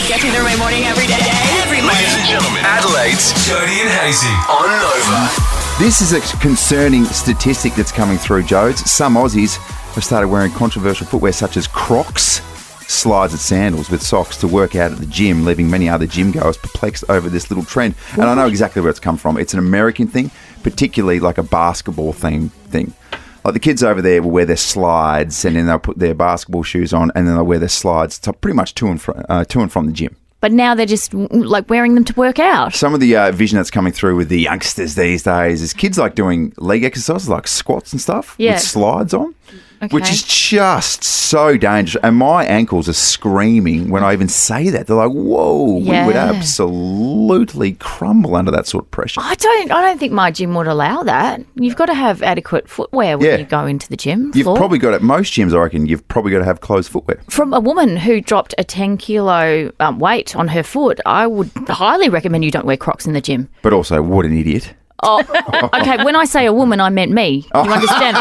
Get through the morning every day. Every morning. Ladies and gentlemen, Adelaide's Jodie and Hayesy on Nova. This is a concerning statistic that's coming through, Jodes. Some Aussies have started wearing controversial footwear such as crocs, slides and sandals with socks to work out at the gym, leaving many other gym goers perplexed over this little trend. And I know exactly where it's come from. It's an American thing, particularly like a basketball thing. Like the kids over there will wear their slides and then they'll put their basketball shoes on and then they'll wear their slides to pretty much to and from the gym. But now they're just like wearing them to work out. Some of the vision that's coming through with the youngsters these days is kids like doing leg exercises like squats and stuff with slides on, which is just so dangerous. And my ankles are screaming when I even say that. They're like, whoa, we would absolutely crumble under that sort of pressure. I don't think my gym would allow that. You've got to have adequate footwear when you go into the gym. You've probably got, at most gyms, I reckon, you've probably got to have closed footwear. From a woman who dropped a 10-kilo weight on her foot, I would highly recommend you don't wear Crocs in the gym. But also, what an idiot. Oh, okay. When I say a woman, I meant me. You understand?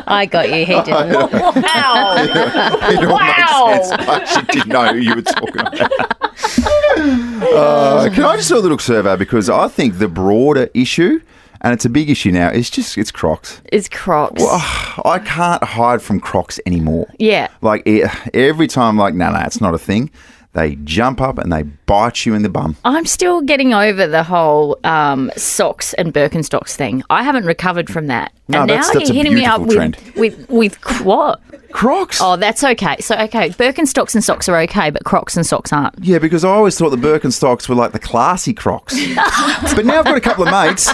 I got you. He didn't. Wow. It all makes sense. I actually didn't know who you were talking about. Can I just do a little survey? Because I think the broader issue, and it's a big issue now, it's Crocs. It's Crocs. Well, I can't hide from Crocs anymore. Yeah. Like every time, like, no, it's not a thing. They jump up and they bite you in the bum. I'm still getting over the whole socks and Birkenstocks thing. I haven't recovered from that. No, and that's now you're a hitting me up beautiful with what? Crocs. Oh, that's okay. So, okay, Birkenstocks and socks are okay, but Crocs and socks aren't. Yeah, because I always thought the Birkenstocks were like the classy Crocs. But now I've got a couple of mates.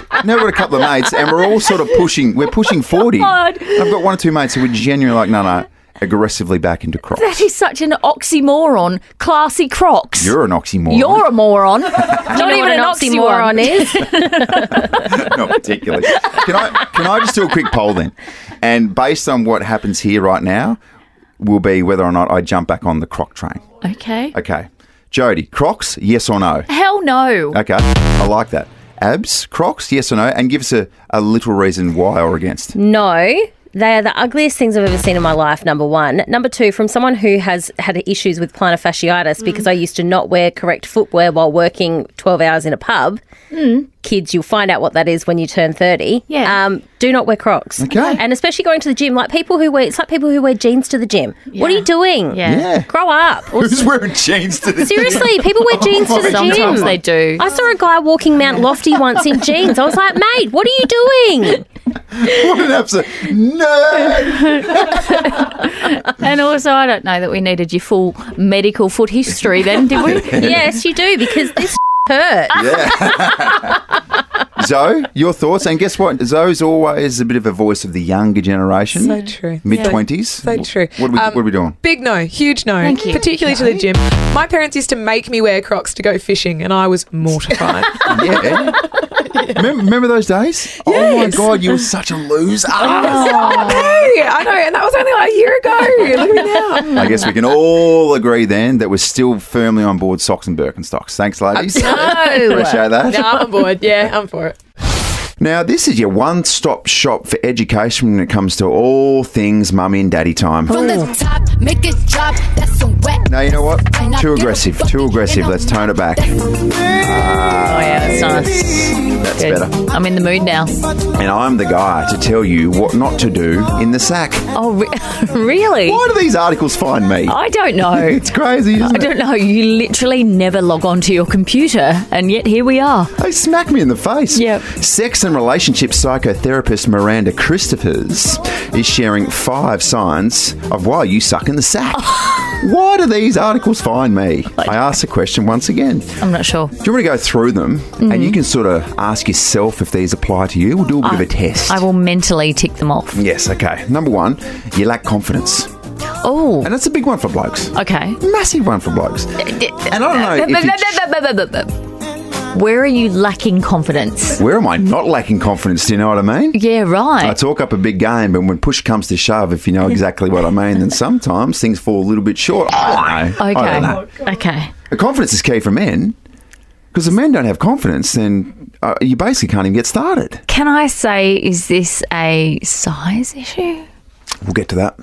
And we're all sort of pushing 40. God. I've got one or two mates who are genuinely like, no, aggressively back into Crocs. That is such an oxymoron. Classy Crocs. You're an oxymoron. You're a moron. Not even an oxymoron is. Not particularly. Can I just do a quick poll then? And based on what happens here right now, will be whether or not I jump back on the Croc train. Okay. Jodie, Crocs, yes or no? Hell no. Okay, I like that. Abs, Crocs, yes or no? And give us a little reason why or against. No. They are the ugliest things I've ever seen in my life, number one. Number two, from someone who has had issues with plantar fasciitis because I used to not wear correct footwear while working 12 hours in a pub. Kids, you'll find out what that is when you turn 30. Yeah. Do not wear Crocs. Okay. And especially going to the gym, it's like people who wear jeans to the gym. Yeah. What are you doing? Yeah. Grow up. Who's wearing jeans to the gym? Seriously, people wear jeans to the gym. Sometimes they do. I saw a guy walking Mount Lofty once in jeans. I was like, mate, what are you doing? What an absolute nerd. And also, I don't know that we needed your full medical foot history then, did we? Yes, you do, because this hurt. Yeah. Zoe, your thoughts? And guess what? Zoe's always a bit of a voice of the younger generation. So true. Mid-20s. So true. What are we doing? Big no. Huge no. Thank you. Particularly to the gym. My parents used to make me wear Crocs to go fishing and I was mortified. Yeah. Remember those days? Yes. Oh, my God, you were such a loser. Hey, I know. And that was only like a year ago. Look at me now. I guess we can all agree then that we're still firmly on board socks and Birkenstocks. Thanks, ladies. No. Appreciate that. No, I'm on board. Yeah, I'm for it. Now, this is your one-stop shop for education when it comes to all things mummy and daddy time. From the top, make it drop. That's a wet. Now, you know what? Too aggressive. Let's tone it back. Oh, yeah, that's nice. That's Good. better. I'm in the mood now. And I'm the guy to tell you what not to do in the sack. Oh, really? Why do these articles find me? I don't know. It's crazy, isn't I don't know. You literally never log onto your computer, and yet here we are. They smack me in the face. Yep. Sex and relationship psychotherapist Miranda Christophers is sharing 5 signs of why you suck in the sack. Why do these articles find me? I ask the question once again. I'm not sure. Do you want me to go through them and you can sort of ask yourself if these apply to you? We'll do a bit of a test. I will mentally tick them off. Yes, okay. Number 1, you lack confidence. Oh. And that's a big one for blokes. Okay. Massive one for blokes. And I don't know if Where are you lacking confidence? Where am I not lacking confidence? Do you know what I mean? Yeah, right. I talk up a big game, but when push comes to shove, if you know exactly what I mean, then sometimes things fall a little bit short. I don't know. Okay. I don't know. Okay. The confidence is key for men, because if men don't have confidence, then you basically can't even get started. Can I say, is this a size issue? We'll get to that.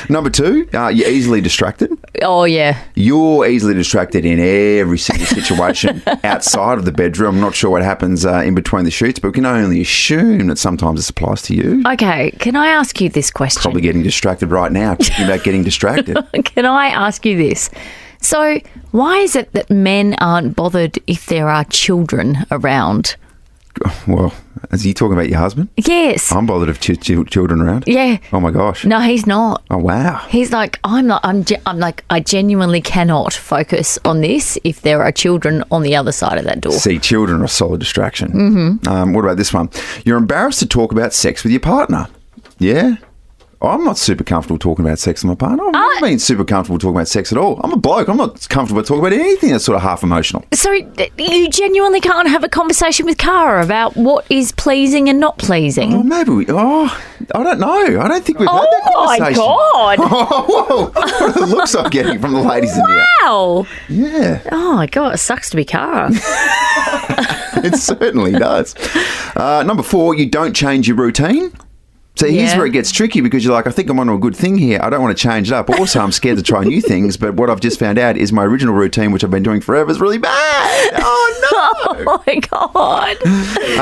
Number 2, you're easily distracted. Oh, yeah. You're easily distracted in every single situation outside of the bedroom. I'm not sure what happens in between the sheets, but we can only assume that sometimes this applies to you. Okay, can I ask you this question? Probably getting distracted right now, thinking about getting distracted. Can I ask you this? So, why is it that men aren't bothered if there are children around? Well, is he talking about your husband? Yes. I'm bothered if children around. Yeah. Oh my gosh. No, he's not. Oh wow. He's like, I'm like, I genuinely cannot focus on this if there are children on the other side of that door. See, children are a solid distraction. Mm-hmm. What about this one? You're embarrassed to talk about sex with your partner. Yeah. I'm not super comfortable talking about sex with my partner. I've never been super comfortable talking about sex at all. I'm a bloke. I'm not comfortable talking about anything that's sort of half emotional. So you genuinely can't have a conversation with Cara about what is pleasing and not pleasing? Oh, maybe we... Oh, I don't know. I don't think we've had that conversation. Oh, my God. Oh, whoa. What are the looks I'm getting from the ladies in here? Wow. Yeah. Oh, my God. It sucks to be Cara. It certainly does. Number 4, you don't change your routine. So here's where it gets tricky because you're like, I think I'm onto a good thing here. I don't want to change it up. Also, I'm scared to try new things. But what I've just found out is my original routine, which I've been doing forever, is really bad. Oh, no. Oh, my God.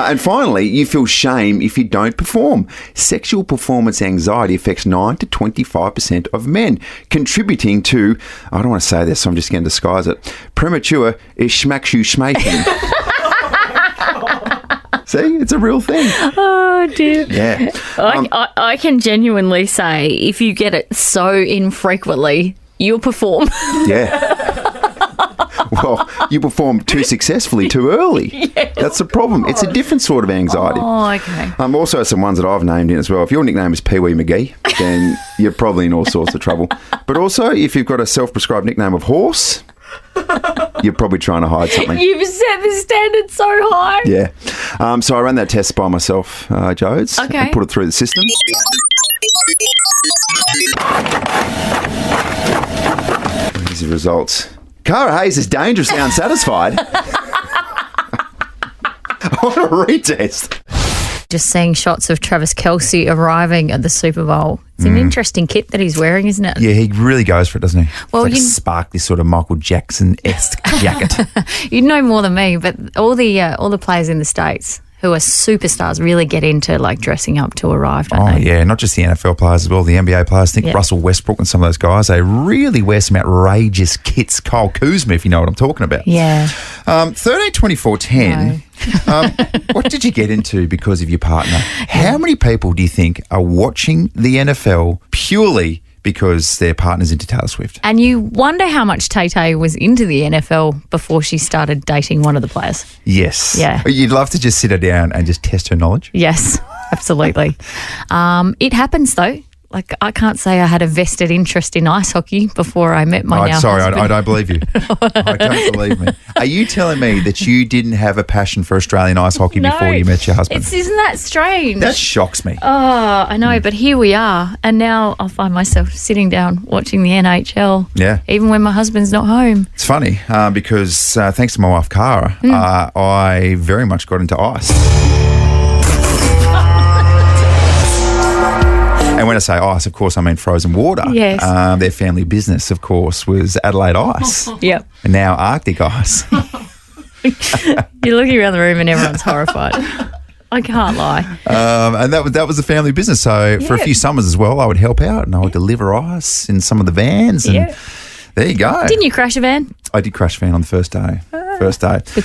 And finally, you feel shame if you don't perform. Sexual performance anxiety affects 9 to 25% of men, contributing to, I don't want to say this, so I'm just going to disguise it, premature schmackshu schmaking. See, it's a real thing. Oh, dear. Yeah. I can genuinely say if you get it so infrequently, you'll perform. Yeah. Well, you perform too successfully too early. Yes. That's the problem. It's a different sort of anxiety. Oh, okay. Also some ones that I've named in as well. If your nickname is Pee Wee McGee, then you're probably in all sorts of trouble. But also, if you've got a self-prescribed nickname of Horse, you're probably trying to hide something. You've set the standard so high. Yeah. So I ran that test by myself, Jodes. Okay. And put it through the system. Here's the results. Cara Hayes is dangerously unsatisfied. What a retest. Just seeing shots of Travis Kelce arriving at the Super Bowl. It's an interesting kit that he's wearing, isn't it? Yeah, he really goes for it, doesn't he? Well, it's like a sparkly sort of Michael Jackson-esque jacket. You know more than me, but all the players in the States who are superstars really get into like dressing up to arrive, don't they? Yeah, not just the NFL players as well, the NBA players. I think Russell Westbrook and some of those guys, they really wear some outrageous kits. Kyle Kuzma, if you know what I'm talking about. Yeah. 13, 24, 10. What did you get into because of your partner? How many people do you think are watching the NFL purely because their partner's into Taylor Swift? And you wonder how much Tay-Tay was into the NFL before she started dating one of the players. Yes. Yeah. You'd love to just sit her down and just test her knowledge? Yes, absolutely. It happens though. Like, I can't say I had a vested interest in ice hockey before I met my Sorry, husband. I don't believe you. I don't believe me. Are you telling me that you didn't have a passion for Australian ice hockey before you met your husband? Isn't that strange? That shocks me. Oh, I know, but here we are. And now I'll find myself sitting down watching the NHL. Yeah. Even when my husband's not home. It's funny because thanks to my wife, Cara, I very much got into ice. And when I say ice, of course, I mean frozen water. Yes. Their family business, of course, was Adelaide Ice. Yep. And now Arctic Ice. You're looking around the room and everyone's horrified. I can't lie. And that was the family business. So for a few summers as well, I would help out and I would deliver ice in some of the vans. And there you go. Didn't you crash a van? I did crash a van on the first day. Good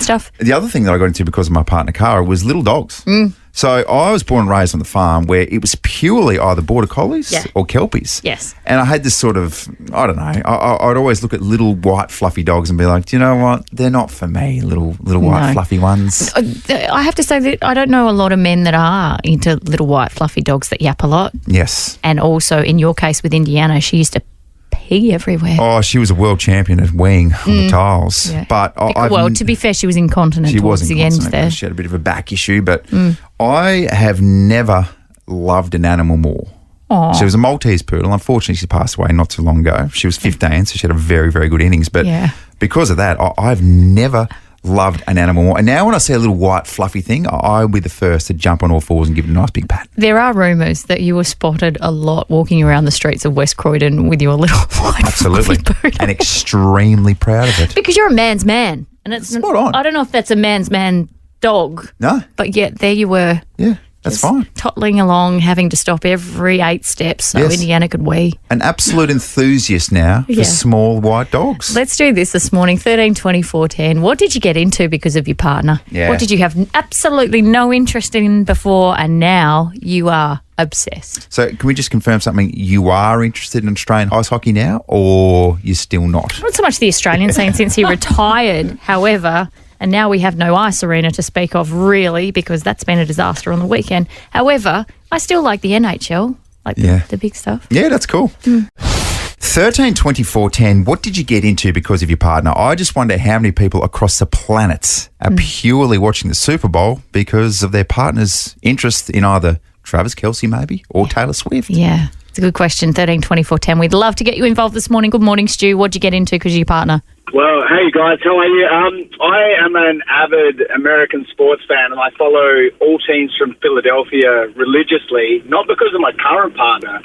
stuff. The other thing that I got into because of my partner, Cara, was little dogs. So I was born and raised on the farm where it was purely either border collies or kelpies. Yes. And I had this sort of, I don't know, I'd always look at little white fluffy dogs and be like, do you know what? They're not for me, little white fluffy ones. I have to say that I don't know a lot of men that are into little white fluffy dogs that yap a lot. Yes. And also, in your case with Indiana, she used to pee everywhere. Oh, she was a world champion at weeing on the tiles. Yeah. But to be fair, she was incontinent towards the end there. She had a bit of a back issue, but I have never loved an animal more. Aww. She was a Maltese poodle. Unfortunately, she passed away not too long ago. She was 15, so she had a very, very good innings. But because of that, I've never loved an animal more. And now when I see a little white fluffy thing, I'll be the first to jump on all fours and give it a nice big pat. There are rumours that you were spotted a lot walking around the streets of West Croydon with your little white Absolutely. fluffy poodle. And extremely proud of it. Because you're a man's man. And it's Spot on. I don't know if that's a man's man dog. No? But yet there you were. Yeah, that's fine. Toddling along, having to stop every 8 steps so Yes. Indiana could wee. An absolute enthusiast now for Yeah. small white dogs. Let's do this morning, 13 24 10. What did you get into because of your partner? Yeah. What did you have absolutely no interest in before and now you are obsessed? So can we just confirm something? You are interested in Australian ice hockey now, or you're still not? Not so much the Australian scene since he retired, however, and now we have no ice arena to speak of really because that's been a disaster on the weekend. However, I still like the NHL, like the big stuff. Yeah, that's cool. 13 24 10, what did you get into because of your partner? I just wonder how many people across the planet are purely watching the Super Bowl because of their partner's interest in either Travis Kelce maybe or Taylor Swift. Yeah, it's a good question, 13 24 10. We'd love to get you involved this morning. Good morning, Stu. What'd you get into because of your partner? Well, hey guys, how are you? I am an avid American sports fan, and I follow all teams from Philadelphia religiously, not because of my current partner,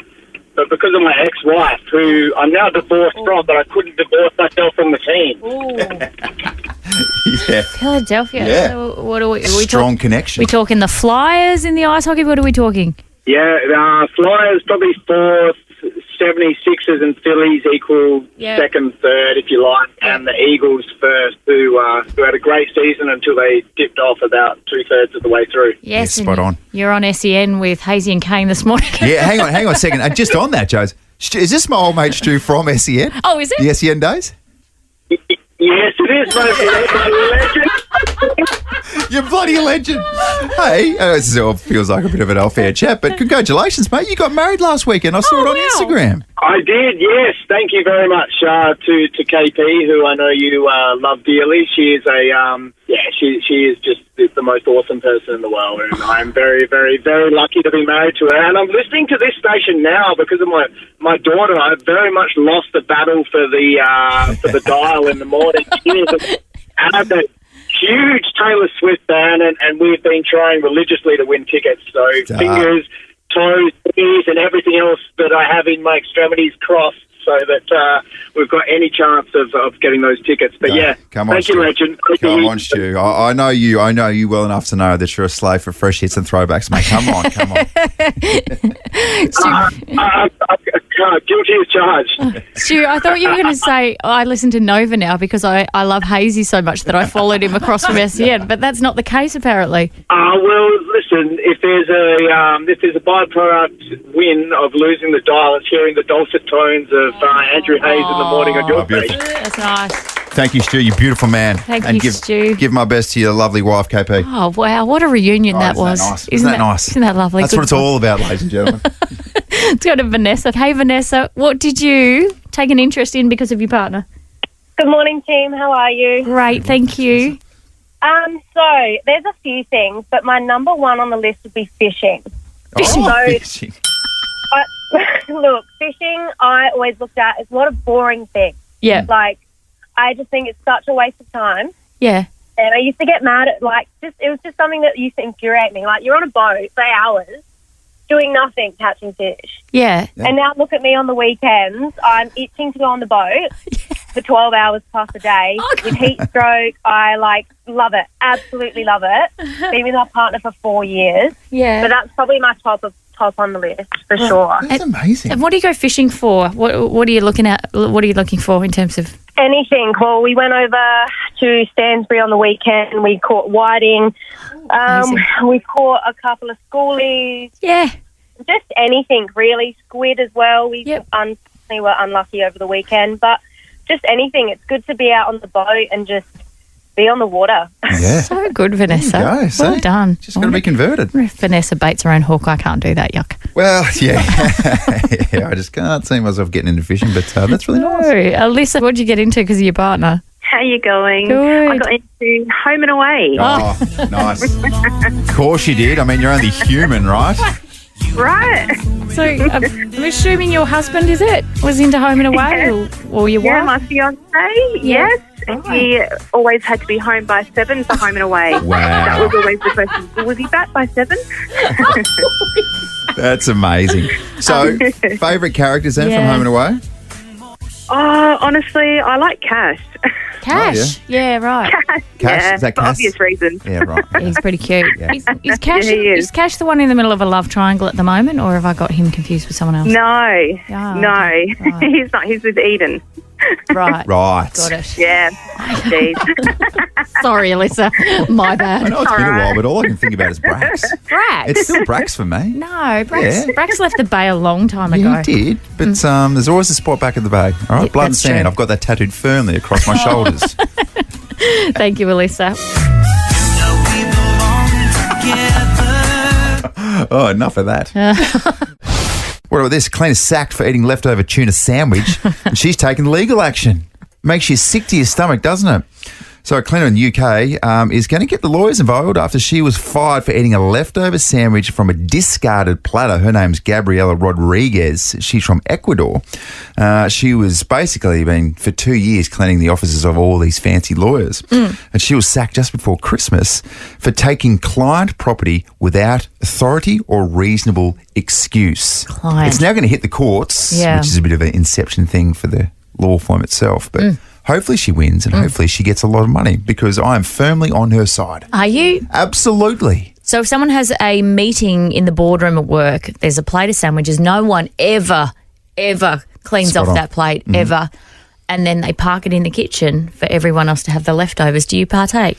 but because of my ex-wife, who I'm now divorced from, but I couldn't divorce myself from the team. Yeah. Philadelphia. Yeah. So what are we Strong connection. We talking the Flyers in the ice hockey? What are we talking? Yeah, Flyers probably fourth, 76ers and Phillies equal second, third, if you like, and the Eagles first, who had a great season until they dipped off about 2/3 of the way through. Yes, spot on. You're on SEN with Hayesy and Kane this morning. Yeah, hang on a second. And just on that, Joes, is this my old mate Stu from SEN? Oh, is it? The SEN days? Yes, it is, my legend. You bloody legend. Hey, this all feels like a bit of an off-air chat, but congratulations, mate. You got married last weekend. I saw it on Instagram. I did, yes. Thank you very much to KP, who I know you love dearly. She is she is just the most awesome person in the world, and I'm very, very, very lucky to be married to her. And I'm listening to this station now because of my daughter. I've very much lost the battle for the dial in the morning. She is a huge Taylor Swift fan, and we've been trying religiously to win tickets. So fingers, toes, knees, and everything else that I have in my extremities crossed so that we've got any chance of getting those tickets. But come on, thank you, legend. Come on, Stu. I know you well enough to know that you're a slave for fresh hits and throwbacks, mate. Come on. Guilty as charged. Stu, I thought you were going to say, I listen to Nova now because I love Hayesy so much that I followed him across from SEN, but that's not the case apparently. Well, listen, if there's a byproduct win of losing the dial, it's hearing the dulcet tones of Andrew Hayes in the morning on your beautiful. station. That's nice. Thank you, Stu. You beautiful man. Thank and you, Stu. Give my best to your lovely wife, KP. Oh, wow. What a reunion that was. Nice? Isn't that nice? Isn't that lovely? That's Good what it's all about, ladies and gentlemen. Let's go to Vanessa. Hey, Vanessa, what did you take an interest in because of your partner? Good morning, team. How are you? Great, thank you. So there's a few things, but my number one on the list would be fishing. Fishing. Look, fishing, I always looked at as what a boring thing. Yeah. Like, I just think it's such a waste of time. Yeah. And I used to get mad at, it was just something that used to infuriate me. Like, you're on a boat for hours, doing nothing, catching fish. Yeah. And now look at me on the weekends. I'm itching to go on the boat for 12 hours plus a day with heat stroke. I, love it. Absolutely love it. Been with my partner for 4 years. Yeah. So that's probably my top on the list for sure. That's amazing. And what do you go fishing for? What are you looking at? What are you looking for in terms of? Anything. Well, we went over to Stansbury on the weekend. We caught whiting. We caught a couple of schoolies. Yeah. Just anything, really. Squid as well. We unfortunately were unlucky over the weekend, but just anything. It's good to be out on the boat and just be on the water. Yeah. So good, Vanessa. There you go, Well see? done. Just got to be converted. If Vanessa baits her own hook, I can't do that, yuck. Well, yeah. Yeah, I just can't see myself getting into fishing, but that's really nice. Oh, Alyssa, what did you get into because of your partner? How you going? Good. I got into Home and Away. Oh, nice. Of course you did. I mean, you're only human, right? Right. So I'm assuming your husband, is it, was into Home and Away or your Yeah, wife? my fiance. Yes. He always had to be home by 7 for home and away. Wow. That was always the question. Was he back by 7? That's amazing. So, favourite characters then from Yeah. Home and Away? Oh, honestly, I like Cash. Cash. Yeah, right. Cash, yeah, is that for Cash? obvious reasons. Yeah, right. He's pretty cute. Yeah. Is Cash, Yeah, he is. is Cash the one in the middle of a love triangle at the moment, or have I got him confused with someone else? No, Yeah, no. right. He's not. He's with Eden. Right. Right. Got it. Yeah. Jeez. Sorry, Alyssa. My I bad. know it's been a Alright. while, but all I can think about is Brax. Brax. It's still Brax for me. No, Brax, Yeah. Brax left the bay a long time ago. Yeah, he did, but there's always a spot back at the bay. All right, Yeah, blood and that's sand. true. I've got that tattooed firmly across my shoulders. Thank you, Alyssa. Oh, enough of that. What about this? Cleaner sacked for eating leftover tuna sandwich, and she's taken legal action. Makes you sick to your stomach, doesn't it? So a cleaner in the UK is going to get the lawyers involved after she was fired for eating a leftover sandwich from a discarded platter. Her name's Gabriela Rodriguez. She's from Ecuador. She was basically been for 2 years cleaning the offices of all these fancy lawyers. And she was sacked just before Christmas for taking client property without authority or reasonable excuse. Client. It's now going to hit the courts, Yeah. which is a bit of an inception thing for the law firm itself. But hopefully she wins and hopefully she gets a lot of money because I am firmly on her side. Are you? Absolutely. So if someone has a meeting in the boardroom at work, there's a plate of sandwiches, no one ever cleans Spot off on. that plate, ever. And then they park it in the kitchen for everyone else to have the leftovers. Do you partake?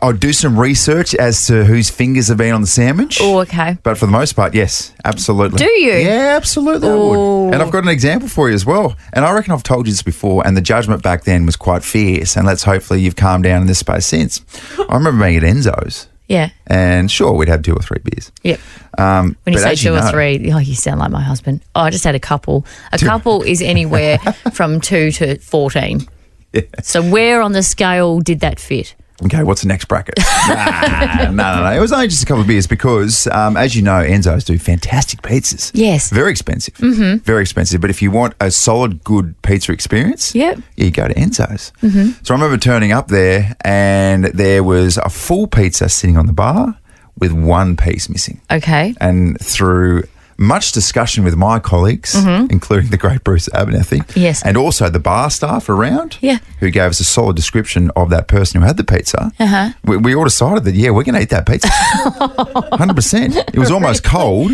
I'll do some research as to whose fingers have been on the sandwich. Oh, okay. But for the most part, yes, absolutely. Do you? Yeah, absolutely. I would. And I've got an example for you as well. And I reckon I've told you this before, and the judgment back then was quite fierce. And hopefully you've calmed down in this space since. I remember being at Enzo's, Yeah. and sure, we'd have 2 or 3 beers. Yep. When you but say as 2 or know- 3, oh, you sound like my husband. Oh, I just had a couple. A couple is anywhere from 2 to 14. Yeah. So where on the scale did that fit? Okay, what's the next bracket? No. It was only just a couple of beers because, as you know, Enzo's do fantastic pizzas. Yes. Very expensive. Mm-hmm. Very expensive. But if you want a solid, good pizza experience, Yep. you go to Enzo's. Mm-hmm. So I remember turning up there and there was a full pizza sitting on the bar with 1 piece missing. Okay. And through much discussion with my colleagues, including the great Bruce Abernethy, Yes. and also the bar staff around, Yeah. who gave us a solid description of that person who had the pizza, we all decided that, we're going to eat that pizza. 100%. It was almost cold.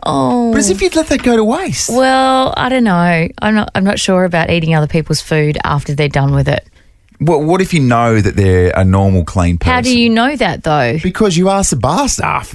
Oh. But as if you'd let that go to waste. Well, I don't know. I'm not sure about eating other people's food after they're done with it. What if you know that they're a normal, clean person? How do you know that though? Because you asked the bar staff.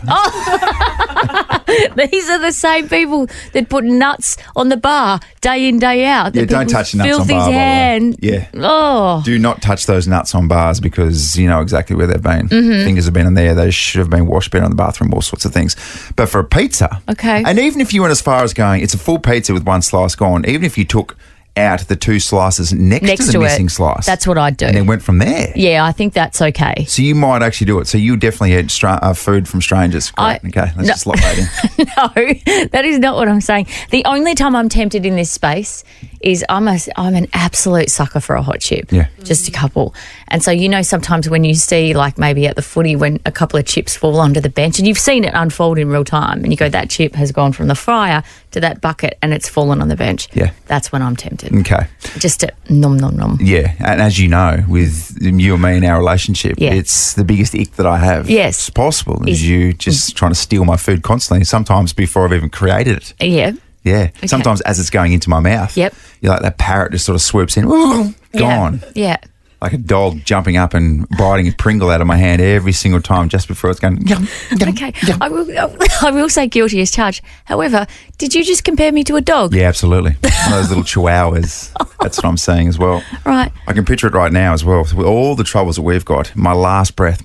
These are the same people that put nuts on the bar day in, day out. Yeah, That don't people touch nuts on filthy bar, by the way. hand. Yeah. Oh. Do not touch those nuts on bars because you know exactly where they've been. Mm-hmm. Fingers have been in there. They should have been washed, been on the bathroom, all sorts of things. But for a pizza, Okay. and even if you went as far as going, it's a full pizza with 1 slice gone, even if you took out the 2 slices next to the missing slice. That's what I'd do. And then went from there. Yeah, I think that's okay. So you might actually do it. So you definitely eat food from strangers. Great. Okay, let's just lock that in. No, that is not what I'm saying. The only time I'm tempted in this space is I'm an absolute sucker for a hot chip. Yeah. Just a couple. And so, sometimes when you see, like maybe at the footy, when a couple of chips fall onto the bench and you've seen it unfold in real time and you go, that chip has gone from the fryer to that bucket and it's fallen on the bench. Yeah. That's when I'm tempted. Okay. Just to nom, nom, nom. Yeah, and as you know, with you and me in our relationship, Yeah. it's the biggest ick that I have. Yes. It's possible. Is you just trying to steal my food constantly, sometimes before I've even created it. Yeah. Yeah. Sometimes as it's going into my mouth. Yep. You're like that parrot just sort of swoops in, ooh, gone. Yeah. Like a dog jumping up and biting a Pringle out of my hand every single time just before it's going, yum, yum, Okay. yum. I will say guilty as charged. However, did you just compare me to a dog? Yeah, absolutely. One of those little chihuahuas. That's what I'm saying as well. Right. I can picture it right now as well. With all the troubles that we've got, my last breath. You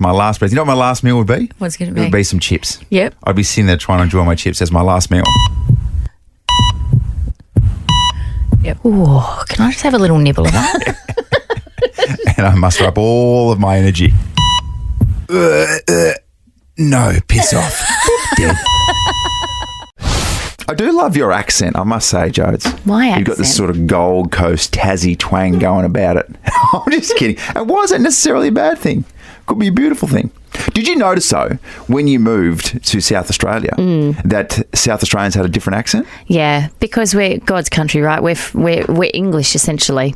know what my last meal would be? What's it gonna It would be? be some chips. Yep. I'd be sitting there trying to enjoy my chips as my last meal. Yep. Ooh, can I just have a little nibble of that? And I muster up all of my energy. No, piss off. Dead. I do love your accent, I must say, Jodes. My accent? You've got this sort of Gold Coast Tassie twang going about it. I'm just kidding. And why is that necessarily a bad thing? Could be a beautiful thing. Did you notice, though, when you moved to South Australia, that South Australians had a different accent? Yeah, because we're God's country, right? We're English, essentially.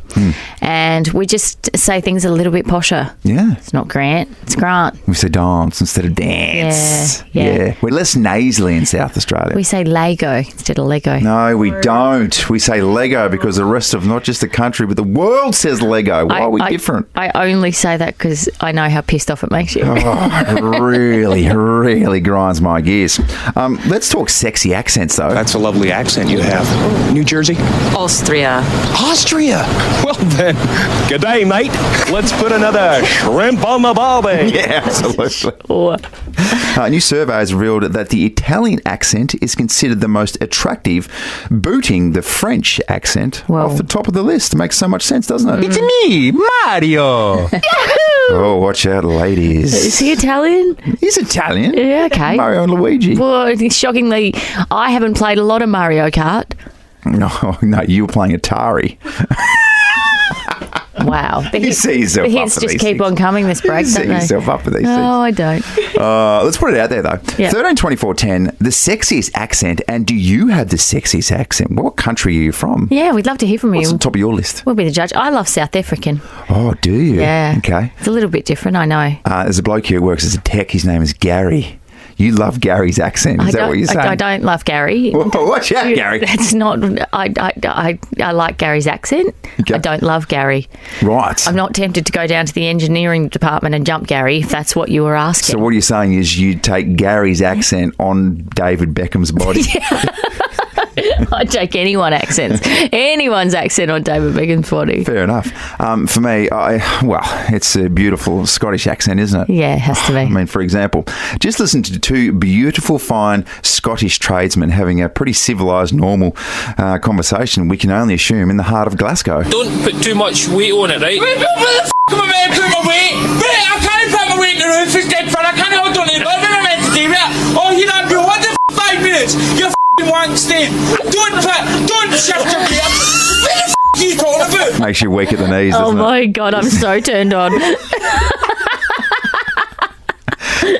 And we just say things a little bit posher. Yeah. It's not Grant, it's Grant. We say dance instead of dance. Yeah. We're less nasally in South Australia. We say Lego instead of Lego. No, we don't. We say Lego because the rest of not just the country, but the world says Lego. Why are we different? I only say that because I know how pissed off it makes you. It really, really grinds my gears. Let's talk sexy accents, though. That's a lovely accent you have. New Jersey? Austria. Austria? Well then, good day, mate. Let's put another shrimp on the barbie. Yeah, absolutely. A new survey has revealed that the Italian accent is considered the most attractive, booting the French accent off the top of the list. It makes so much sense, doesn't it? It's me, Mario. Oh, watch out, ladies. Is he Italian? He's Italian. Yeah, okay. Mario and Luigi. Well, shockingly, I haven't played a lot of Mario Kart. No, you were playing Atari. Wow. You see yourself the up hits for just these keep things. on coming this break, You don't see they? yourself up for these things. Oh, I don't. Let's put it out there, though. Yeah. 13, 24, 10, the sexiest accent. And do you have the sexiest accent? What country are you from? Yeah, we'd love to hear from What's you. the top of your list? We'll be the judge. I love South African. Oh, do you? Yeah. Okay. It's a little bit different, I know. There's a bloke here who works as a tech. His name is Gary. You love Gary's accent. Is that what you're saying? I don't love Gary. Whoa, watch out, Gary. That's not. I like Gary's accent. Okay. I don't love Gary. Right. I'm not tempted to go down to the engineering department and jump Gary, if that's what you were asking. So what you're saying is you take Gary's accent on David Beckham's body. I'd take anyone's accent on David Beckham's body. Fair enough. For me, it's a beautiful Scottish accent, isn't it? Yeah, it has to be. I mean, for example, just listen to two beautiful, fine Scottish tradesmen having a pretty civilised, normal conversation, we can only assume, in the heart of Glasgow. Don't put too much weight on it, right? Where the f*** am I meant to put my weight? Wait, I can't put my weight in the roof, it's dead fun, I can't hold on to it. What am I meant to do? Oh, you don't do what the f*** 5 minutes? You're f***ing wank Steve. Don't shift your weight up. What the f*** are you talking about? Makes you weak at the knees, doesn't Oh it? my God, I'm so turned on.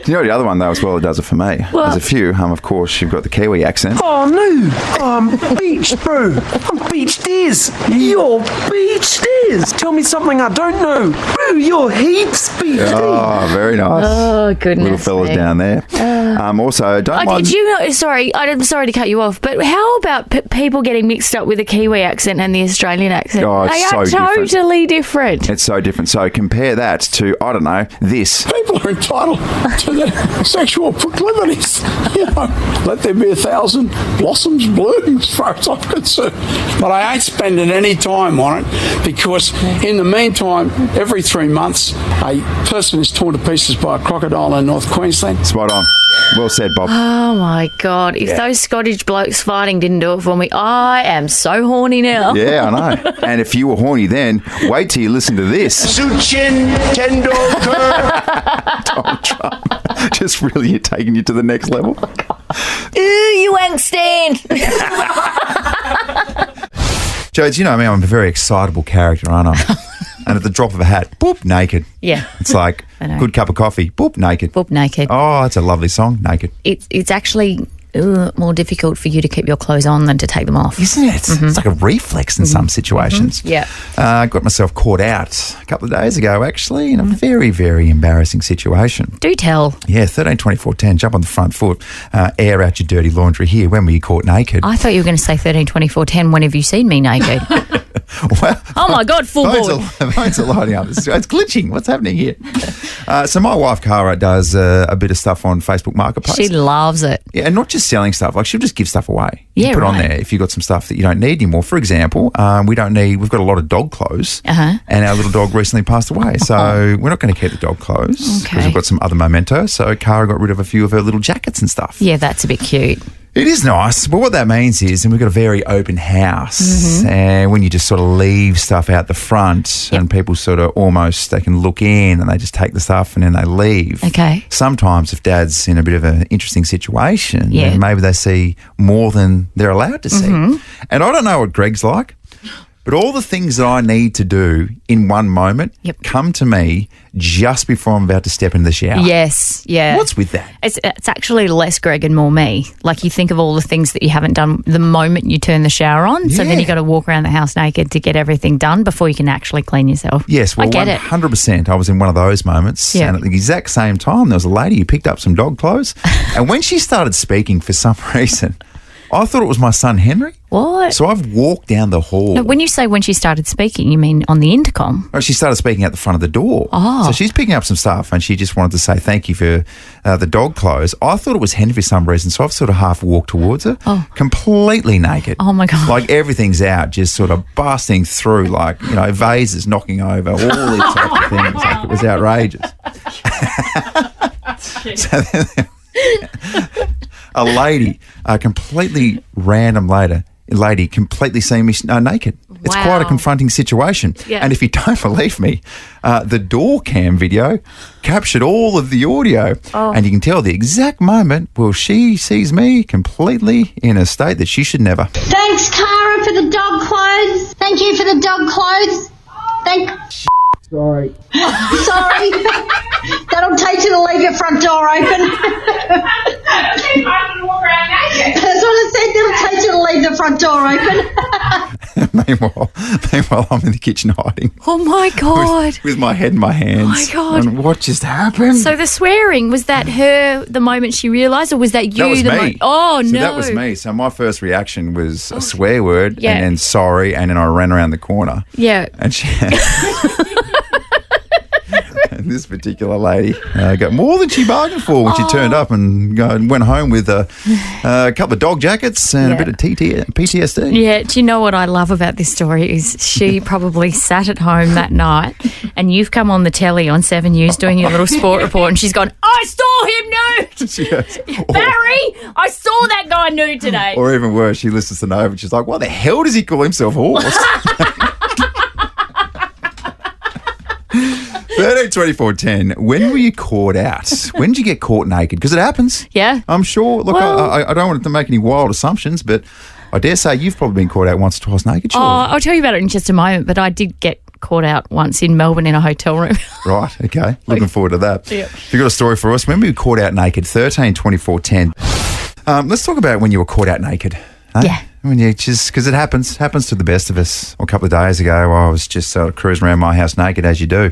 You know the other one, though, as well, that does it for me? What? There's a few. Of course, you've got the Kiwi accent. Oh no, I'm beached, bro. I'm beached ears. You're beached ears. Tell me something I don't know. Bro, you're heaps beached ears. Oh, very nice. Oh, goodness. Little fellas me. down there. Also, don't mind... Did you know, sorry, I'm sorry to cut you off, but how about people getting mixed up with the Kiwi accent and the Australian accent? Oh, it's they so are different. totally different. It's so different. So compare that to, I don't know, this. People are entitled to their sexual proclivities. You know, let there be 1,000 blossoms bloom as far as I'm concerned. But I ain't spending any time on it because in the meantime, every 3 months, a person is torn to pieces by a crocodile in North Queensland. Spot on. Well said, Bob. Oh my God. If those Scottish blokes fighting didn't do it for me, I am so horny now. Yeah, I know. And if you were horny then, wait till you listen to this. Suchin Tendulkar. Donald Trump. Just really taking you to the next level. Ooh, you wank stand. Jodes, you know me, I'm a very excitable character, aren't I? And at the drop of a hat, boop, naked. Yeah. It's like, good cup of coffee, boop, naked. Boop, naked. Oh, it's a lovely song, Naked. It's actually more difficult for you to keep your clothes on than to take them off. Isn't it? Mm-hmm. It's like a reflex in some situations. Yeah. I got myself caught out a couple of days ago, actually, in a very, very embarrassing situation. Do tell. Yeah, 13, 24, 10, jump on the front foot, air out your dirty laundry here. When were you caught naked? I thought you were going to say 13, 24, 10. When have you seen me naked? Well, oh my God, full board. Phones are lighting up. It's glitching. What's happening here? So my wife, Cara, does a bit of stuff on Facebook Marketplace. She loves it. Yeah, and not just selling stuff. Like, she'll just give stuff away. Yeah, you put on right. there if you've got some stuff that you don't need anymore. For example, we've got a lot of dog clothes, and our little dog recently passed away. So we're not going to keep the dog clothes because we've got some other mementos. So Cara got rid of a few of her little jackets and stuff. Yeah, that's a bit cute. It is nice, but what that means is, and we've got a very open house, and when you just sort of leave stuff out the front and people sort of almost, they can look in and they just take the stuff and then they leave. Okay. Sometimes if Dad's in a bit of an interesting situation, then maybe they see more than they're allowed to see. And I don't know what Greg's like, but all the things that I need to do in one moment come to me just before I'm about to step into the shower. Yes, yeah. What's with that? It's actually less Greg and more me. Like you think of all the things that you haven't done the moment you turn the shower on. So then you got to walk around the house naked to get everything done before you can actually clean yourself. Yes, well, I get 100%. I was in one of those moments. Yeah. And at the exact same time, there was a lady who picked up some dog clothes. And when she started speaking for some reason, I thought it was my son Henry. What? So I've walked down the hall. No, when you say when she started speaking, you mean on the intercom? Oh, she started speaking at the front of the door. Oh. So she's picking up some stuff and she just wanted to say thank you for the dog clothes. I thought it was Henry for some reason, so I've sort of half walked towards her, completely naked. Oh, my God. Like everything's out, just sort of busting through, like, you know, vases knocking over, all these types of things. Like, it was outrageous. So then a lady, a completely random lady completely seeing me naked. It's quite a confronting situation. Yeah. And if you don't believe me, the door cam video captured all of the audio. And you can tell the exact moment, well, she sees me completely in a state that she should never. Thanks, Cara, for the dog clothes. Thank you for the dog clothes. Sorry. Sorry. That'll teach you to leave your front door open. That's what I said. That'll teach you to leave the front door open. Meanwhile, I'm in the kitchen hiding. Oh, my God. With my head in my hands. Oh, my God. And what just happened? So the swearing, was that her the moment she realised, or was that you? That was me. Oh, So no. that was me. So my first reaction was a swear word Yeah. and then sorry, and then I ran around the corner. Yeah. And she... And this particular lady got more than she bargained for when she turned up and went home with a couple of dog jackets and a bit of PTSD. Yeah, do you know what I love about this story is she probably sat at home that night and you've come on the telly on 7 News doing your little sport report and she's gone, I saw him nude! She goes, Barry, I saw that guy nude today. Or even worse, she listens to Nova and she's like, why the hell does he call himself horse? 13-24-10, when were you caught out? When did you get caught naked? Because it happens. Yeah. I'm sure. Look, I don't want to make any wild assumptions, but I dare say you've probably been caught out once or twice naked. Surely. I'll tell you about it in just a moment, but I did get caught out once in Melbourne in a hotel room. Right, okay. Looking forward to that. Yeah. If you've got a story for us, when were you caught out naked? 13-24-10. Let's talk about when you were caught out naked. Huh? Yeah. When you just, because it happens to the best of us. A couple of days ago, I was just cruising around my house naked, as you do,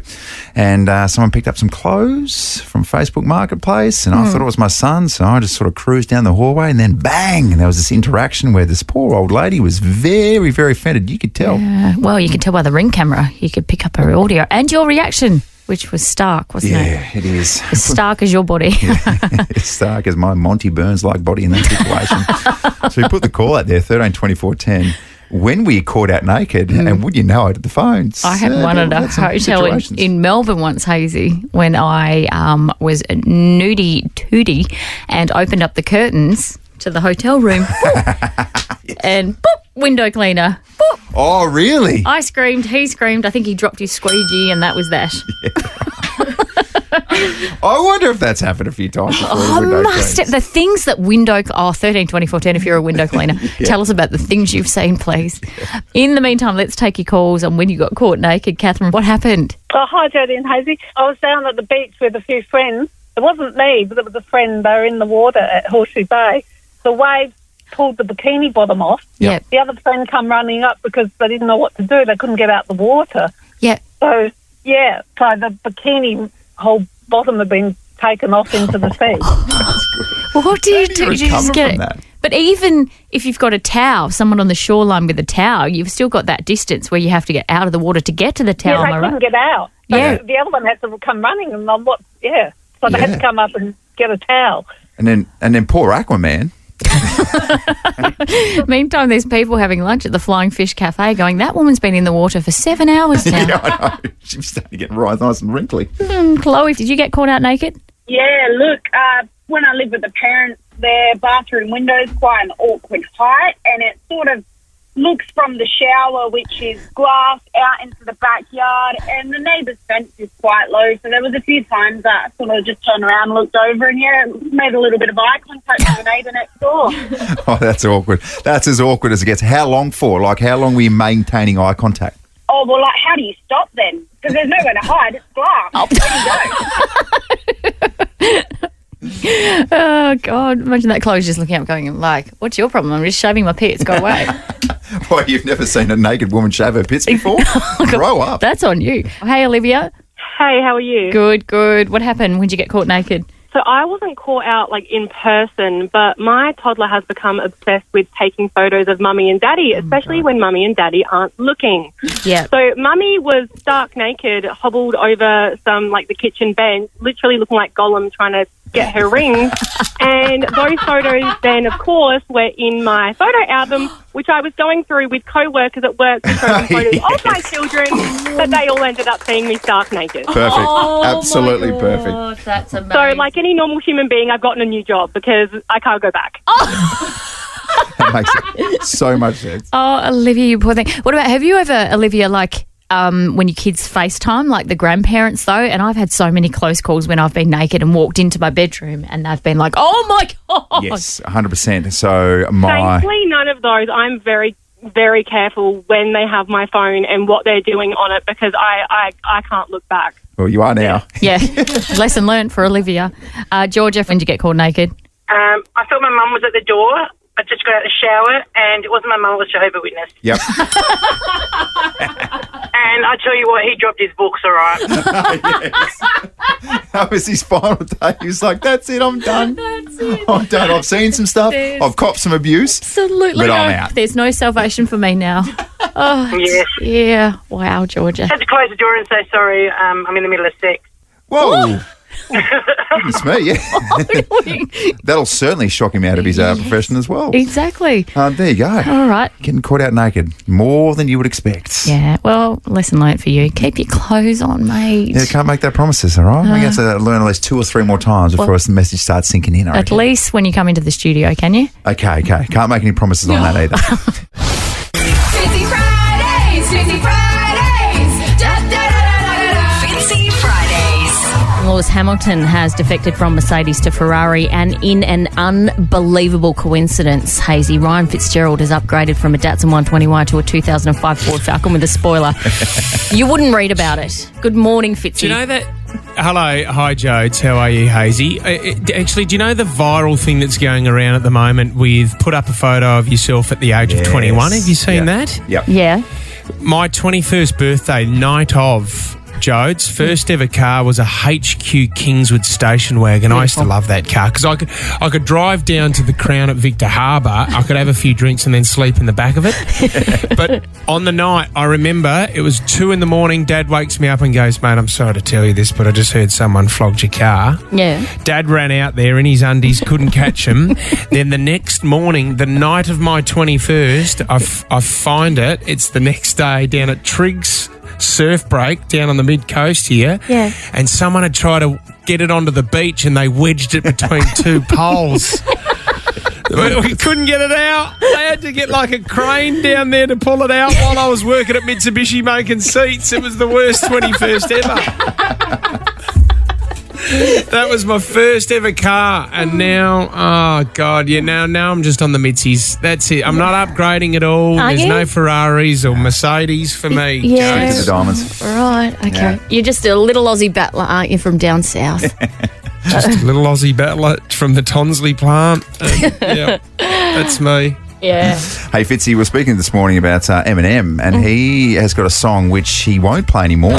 and someone picked up some clothes from Facebook Marketplace, and I thought it was my son, so I just sort of cruised down the hallway, and then bang, and there was this interaction where this poor old lady was very, very offended. You could tell. Yeah. Well, you could tell by the Ring camera. You could pick up her audio and your reaction, which was stark, wasn't it? Yeah, it is. As stark as your body. It's stark as my Monty Burns-like body in that situation. So we put the call out there, 13-24-10. When were you caught out naked, and would you know it at the phones? I had one at a hotel in Melbourne once, Hayesy, when I was a nudie tootie and opened up the curtains to the hotel room. Yes. And boop, window cleaner. Boop. Oh, really? I screamed, he screamed. I think he dropped his squeegee and that was that. Yeah. I wonder if that's happened a few times before. The things that 13-24-10 if you're a window cleaner. Tell us about the things you've seen, please. Yeah. In the meantime, let's take your calls on when you got caught naked. Catherine, what happened? Oh, hi, Jodie and Hayesy. I was down at the beach with a few friends. It wasn't me, but it was a friend. They were in the water at Horseshoe Bay. The waves pulled the bikini bottom off. Yep. The other friend come running up because they didn't know what to do. They couldn't get out the water. Yeah. So the bikini whole bottom had been taken off into the sea. Well, what do you do? Did you just get it? That? But even if you've got a towel, someone on the shoreline with a towel, you've still got that distance where you have to get out of the water to get to the towel. Yeah, they couldn't get out. So yeah. The other one had to come running and I'm So they had to come up and get a towel. And then poor Aquaman. Meantime, there's people having lunch at the Flying Fish Cafe going, that woman's been in the water for 7 hours now. Yeah, I know. She's starting to get right nice and wrinkly. Chloe, did you get caught out naked? Yeah, look, when I lived with the parents, their bathroom window is quite an awkward height, and it sort of looks from the shower, which is glass, out into the backyard, and the neighbour's fence is quite low. So there was a few times that I sort of just turned around and looked over and, made a little bit of eye contact with the neighbour next door. Oh, that's awkward. That's as awkward as it gets. How long for? Like, how long were you maintaining eye contact? Oh, well, like, how do you stop then? Because there's nowhere to hide. It's glass. Where do you go? Oh, God. Imagine that Chloe's just looking up going, like, what's your problem? I'm just shaving my pits. Go away. Why, you've never seen a naked woman shave her pits before? Grow up. That's on you. Hey, Olivia. Hey, how are you? Good, good. What happened? When'd you get caught naked? So I wasn't caught out, like, in person, but my toddler has become obsessed with taking photos of Mummy and Daddy, especially when Mummy and Daddy aren't looking. Yeah. So Mummy was stark naked, hobbled over the kitchen bench, literally looking like Gollum trying to get her ring. And those photos then, of course, were in my photo album, which I was going through with co-workers at work to show them photos of my children, but they all ended up seeing me stark naked. Perfect. Absolutely perfect. That's amazing. So, like any normal human being, I've gotten a new job because I can't go back. That makes so much sense. Oh, Olivia, you poor thing. What about, have you ever, Olivia, when your kids FaceTime, like the grandparents though, and I've had so many close calls when I've been naked and walked into my bedroom and they've been like, oh my God. Yes, 100%. So Thankfully, none of those. I'm very, very careful when they have my phone and what they're doing on it because I can't look back. Well, you are now. Yeah. Lesson learned for Olivia. Georgia, when did you get called naked? I thought my mum was at the door. I just got out of the shower, and it wasn't my mum, it was Jehovah's Witness. Yep. And I tell you what, he dropped his books, all right. That was his final day. He was like, that's it, I'm done. That's it. I'm done. I've seen some stuff. I've copped some abuse. Absolutely. But I'm out. There's no salvation for me now. Oh, Yes. yeah. Wow, Georgia. Had to close the door and say, sorry, I'm in the middle of sex. Whoa. Goodness me, yeah. That'll certainly shock him out of his profession as well. Exactly. There you go. All right. Getting caught out naked. More than you would expect. Yeah, well, lesson learnt for you. Keep your clothes on, mate. Yeah, can't make that promises, all right? I guess I have to learn at least 2 or 3 more times before the message starts sinking in. At least when you come into the studio, can you? Okay. Can't make any promises on that either. Fitzy Fridays, Fitzy Fridays, da da da da da da. Fitzy Fridays. Lewis Hamilton has defected from Mercedes to Ferrari, and in an unbelievable coincidence, Hayesy, Ryan Fitzgerald has upgraded from a Datsun 120Y to a 2005 Ford Falcon with a spoiler. You wouldn't read about it. Good morning, Fitzy. Do you know that? Hello. Hi, Jodes. How are you, Hayesy? Actually, do you know the viral thing that's going around at the moment with put up a photo of yourself at the age of 21? Have you seen that? Yep. Yeah. My 21st birthday, night of, Jodes, first ever car was a HQ Kingswood station wagon. I used to love that car because I could drive down to the Crown at Victor Harbour. I could have a few drinks and then sleep in the back of it. But on the night, I remember it was 2 a.m. Dad wakes me up and goes, mate, I'm sorry to tell you this, but I just heard someone flogged your car. Yeah. Dad ran out there in his undies, couldn't catch him. Then the next morning, the night of my 21st, I find it. It's the next day down at Triggs surf break down on the mid-coast here. Yeah. And someone had tried to get it onto the beach and they wedged it between 2 poles. We couldn't get it out. They had to get like a crane down there to pull it out while I was working at Mitsubishi making seats. It was the worst 21st ever. That was my first ever car, and now, oh God, yeah, now I'm just on the Mitzies. That's it. I'm not upgrading at all. Are There's you? no Ferraris or Mercedes for me. Yeah. Stick to the diamonds. Right, okay. Yeah. You're just a little Aussie battler, aren't you, from down south? Just a little Aussie battler from the Tonsley plant. Yeah, that's me. Yeah. Hey, Fitzy, we're speaking this morning about Eminem, and he has got a song which he won't play anymore.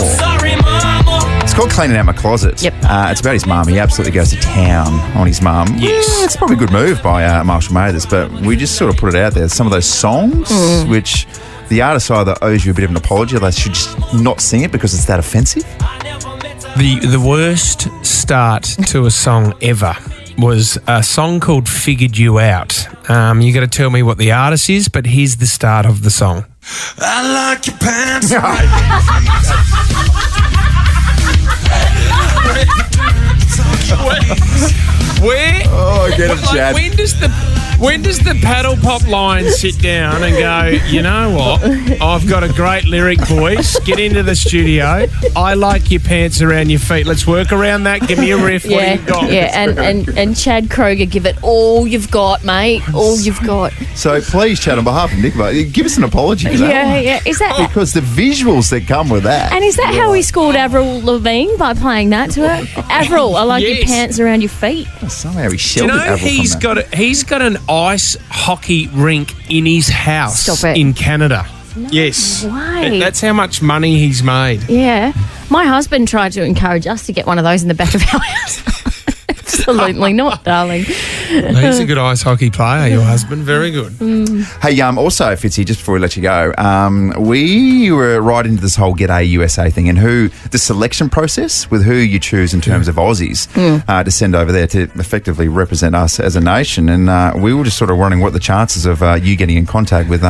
It's called Cleaning Out My Closet. Yep. It's about his mum. He absolutely goes to town on his mum. Yes. Yeah, it's probably a good move by Marshall Mathers, but we just sort of put it out there. Some of those songs which the artist either owes you a bit of an apology or they should just not sing it because it's that offensive. The worst start to a song ever was a song called Figured You Out. You got to tell me what the artist is, but here's the start of the song. I like your pants. Where? Oh, get him, Like, Chad. when does the paddle pop line sit down and go, you know what? I've got a great lyric, boys. Get into the studio. I like your pants around your feet. Let's work around that. Give me a riff. What do you got? and Chad Kroger, give it all you've got, mate. All you've got. So please, Chad, on behalf of Nick, give us an apology for that. Yeah. Is that Because the visuals that come with that. And is that how he scored Avril Lavigne, by playing that to her? Avril, I like your pants around your feet. Somehow he Do you shielded know Avril he's from that. he's got an ice hockey rink in his house Stop it. in Canada. Yes. way. That's how much money he's made. Yeah. My husband tried to encourage us to get one of those in the back of our house. Absolutely not, darling. He's a good ice hockey player, your husband. Very good. Hey, also, Fitzy, just before we let you go, we were right into this whole G'day USA thing and the selection process with who you choose in terms of Aussies to send over there to effectively represent us as a nation. And we were just sort of wondering what the chances of you getting in contact with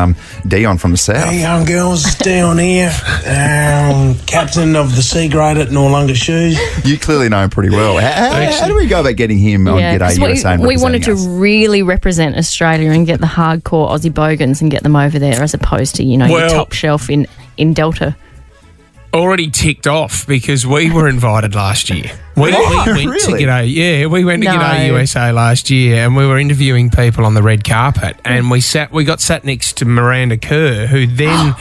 Dion from the South. Hey, young girls, it's Dion here, captain of the C grade at Noarlunga Shoes. You clearly know him pretty well. How do we go about getting him on G'day USA? And we wanted to representing us? really represent Australia and get the hardcore Aussie bogans and get them over there as opposed to, your top shelf in Delta. Already ticked off because we were invited last year. We went to Really? G'day. We went to No. G'day USA last year, and we were interviewing people on the red carpet. And we got sat next to Miranda Kerr, who then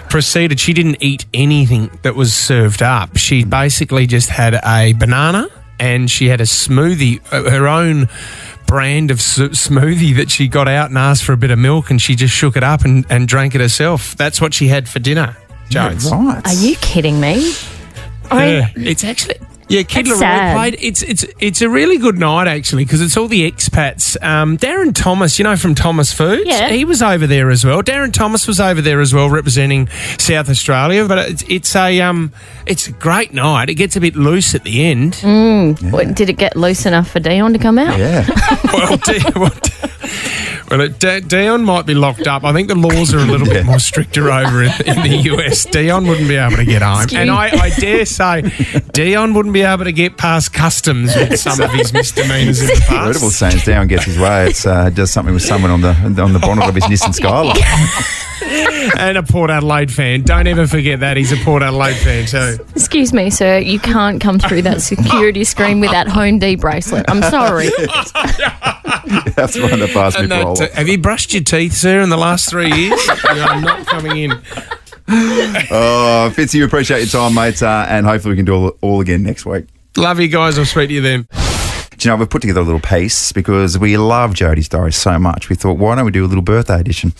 proceeded. She didn't eat anything that was served up. She basically just had a banana and she had a smoothie, her own brand of smoothie that she got out and asked for a bit of milk, and she just shook it up and drank it herself. That's what she had for dinner. Jones. Yeah, right. Are you kidding me? It's actually Kid That's Leroy sad. played. It's a really good night actually because it's all the expats. Darren Thomas, from Thomas Foods, he was over there as well. Darren Thomas was over there as well, representing South Australia. But it's a great night. It gets a bit loose at the end. What, did it get loose enough for Dion to come out? Yeah. Dion might be locked up. I think the laws are a little bit more stricter over in the US. Dion wouldn't be able to get home. And I dare say Dion wouldn't be able to get past customs with some of his misdemeanours in the past. Incredible saying Dion gets his way. It's does something with someone on the bonnet of his Nissan Skyline. And a Port Adelaide fan. Don't ever forget that. He's a Port Adelaide fan too. Excuse me, sir. You can't come through that security screen with that Home D bracelet. I'm sorry. That's one that passed me for all. Have you brushed your teeth, sir, in the last 3 years? You're not coming in. Oh, Fitzy, we appreciate your time, mate, and hopefully we can do all again next week. Love you guys. I'll speak to you then. Do you know, we've put together a little piece because we love Jodie's diary so much. We thought, why don't we do a little birthday edition?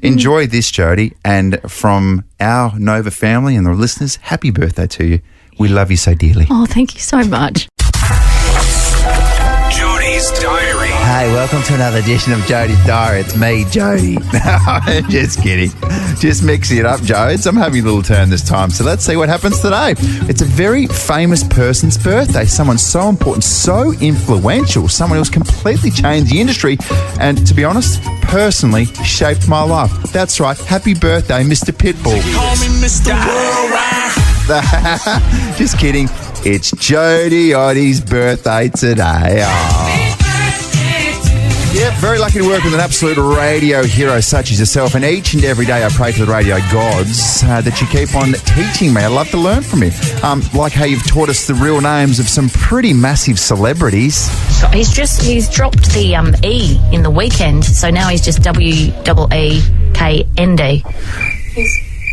Enjoy this, Jodie, and from our Nova family and the listeners, happy birthday to you. We love you so dearly. Oh, thank you so much. Jodie's Diary. Hey, welcome to another edition of Jodie's Diary. It's me, Jodie. No, I'm just kidding. Just mixing it up, Jodes. I'm having a little turn this time, so let's see what happens today. It's a very famous person's birthday. Someone so important, so influential, someone who's completely changed the industry and, to be honest, personally shaped my life. That's right. Happy birthday, Mr. Pitbull. Call me Mr. Worldwide. Just kidding. It's Jodie Oddie's birthday today. Oh. Yep, very lucky to work with an absolute radio hero such as yourself. And each and every day I pray to the radio gods that you keep on teaching me. I love to learn from you. Like how you've taught us the real names of some pretty massive celebrities. He's dropped the E in the weekend, so now he's just WEEKND.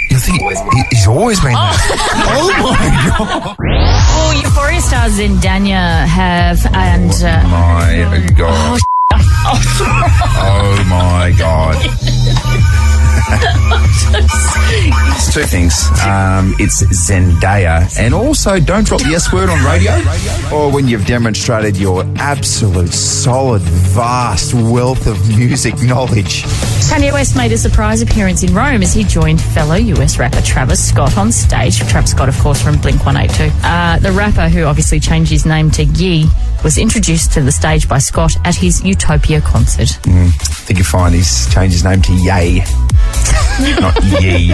He's always been there. Oh my God. Oh, Euphoria stars Zendaya have, and My God. Oh my God. It's two things. It's Zendaya, and also don't drop the S word on radio or when you've demonstrated your absolute solid, vast wealth of music knowledge. Kanye West made a surprise appearance in Rome as he joined fellow US rapper Travis Scott on stage. Travis Scott, of course, from Blink-182. The rapper, who obviously changed his name to Ye, was introduced to the stage by Scott at his Utopia concert. I think you find he's changed his name to Ye. Not Yee.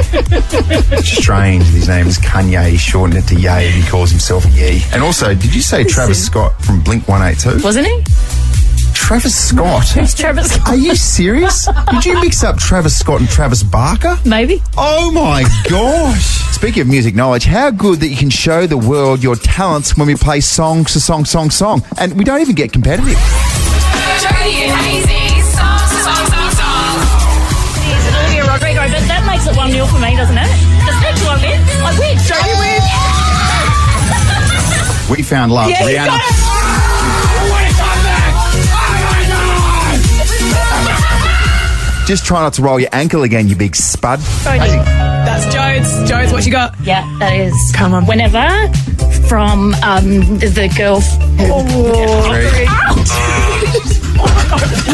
It's strange. His name is Kanye. He shortened it to Ye and he calls himself Yee. And also, did you say Travis Scott from Blink 182? Wasn't he? Travis Scott? Who's Travis Scott? Are you serious? Did you mix up Travis Scott and Travis Barker? Maybe. Oh my gosh. Speaking of music knowledge, how good that you can show the world your talents when we play song to song. And we don't even get competitive. Jodie and Hayesy, song. Olivia Rodrigo, but that makes it 1-0 for me, doesn't it? Doesn't it? Do I win? I win. Jodie wins. We found love. Yeah, you Rihanna. got it. Just try not to roll your ankle again, you big spud. That's Jodes. Jodes, what you got? Yeah, that is. Come on. Whenever from the girl.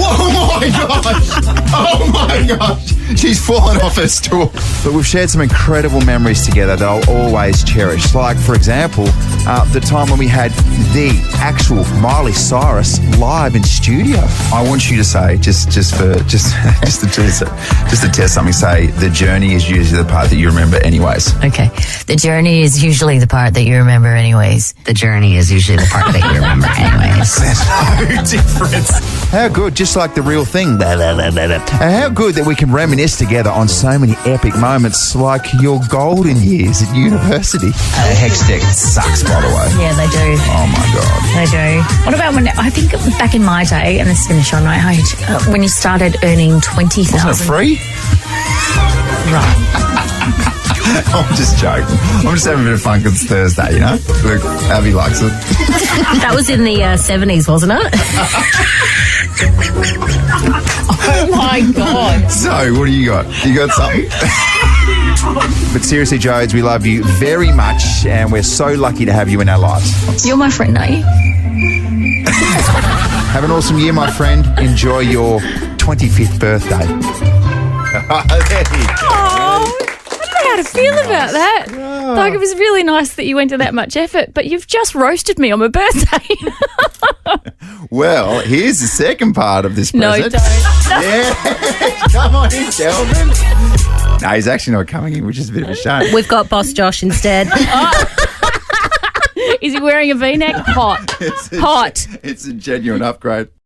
Oh my gosh! Oh my gosh! She's fallen off her stool. But we've shared some incredible memories together that I'll always cherish. Like, for example, the time when we had the actual Miley Cyrus live in studio. I want you to say, just to test something, say the journey is usually the part that you remember anyways. Okay. The journey is usually the part that you remember anyways. The journey is usually the part that you remember anyways. There's no difference. How good, just like the real thing. And how good that we can reminisce together on so many epic moments like your golden years at university. The hex deck sucks, by the way. Yeah, they do. Oh my God. They do. What about when, I think back in my day, and this is going to show my age, when you started earning 20,000. Wasn't it free? Right. I'm just joking. I'm just having a bit of fun because it's Thursday, you know? Look, Abby likes it. That was in the 70s, wasn't it? Oh my God. So, what do you got? You got something? But seriously, Jodes, we love you very much and we're so lucky to have you in our lives. You're my friend, aren't you? Have an awesome year, my friend. Enjoy your 25th birthday. There you go. How to feel about that. Like, it was really nice that you went to that much effort, but you've just roasted me on my birthday. Well, here's the second part of this No, present. don't. Yeah, come on in, Kelvin. No, he's actually not coming in, which is a bit of a shame. We've got Boss Josh instead. Is he wearing a V-neck? Hot. Hot. It's a genuine upgrade.